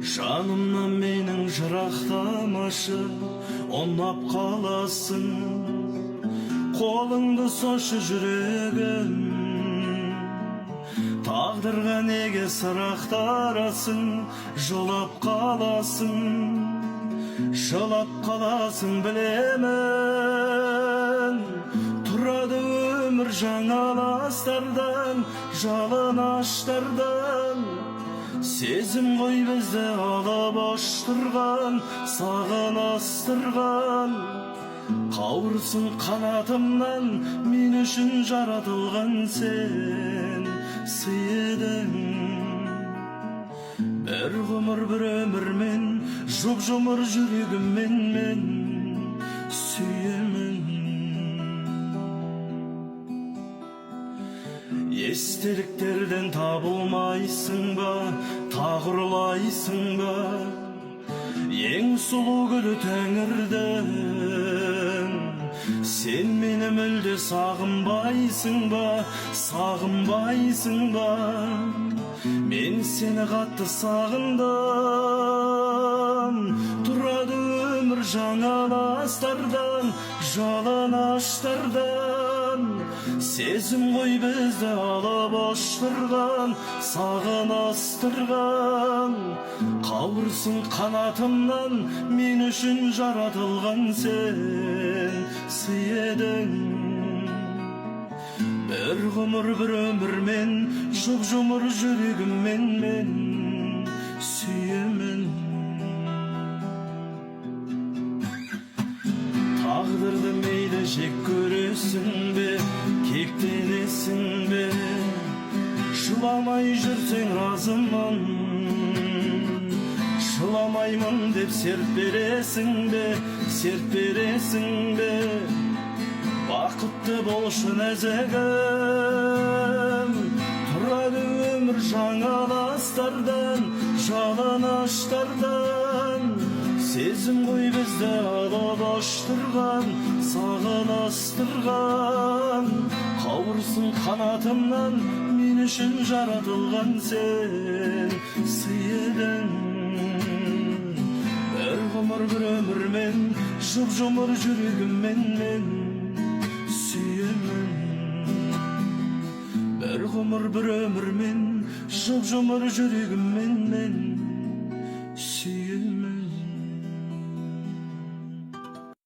Жанымнан менің жырақтамашы, ұнап қаласың. Қолыңды сошы жүрегім, тағдырға неге сырақтарасың? Жылап қаласың білемін. Тұрады өмір жаңаластардан, жалынаштардан. Сезім ғой бізді алып оштырған, сағынастырған. Қауырсын қанатымнан, мен үшін жаратылған сен сыйдың. Бір ғұмыр бір өмірмен, жұп-жұмыр жүрегіммен мен сүйемін. Естеліктерден табылмайсың ба, тағырлайсың ба? Ең сұлу гүлі тәңірдің, сен мені мүлде сағынбайсың ба, сағынбайсың ба? Мен сені қатты сағындым. Тұрады өмір жаңаластардан, жалынаштардан. Сезім ғой бізді алып оштырған, сағынастырған. Қауырсын қанатымнан, мен үшін жаратылған сен сыйдың. Бір ғұмыр бір өмірмен, жұп-жұмыр жүрегіммен мен сүйемін. Тағдырды мейлі жек көресің бе, кектенесің бе? Жыламай жүрсең разымын, жыламаймын деп серт бересің бе, серт бересің бе? Бақытты болшы нәзігім, тұрады өмір жаңаластардан, жалынаштардан. Сезім ғой бізді алып оштырған, сағынастырған. Қауырсын қанатымнан, мен үшін жаратылған сен сыйдың. Бір ғұмыр бір өмірмен, жұп-жұмыр жүрегіммен мен сүйемін. Бір ғұмыр бір өмірмен, жұп-жұмыр жүрегіммен мен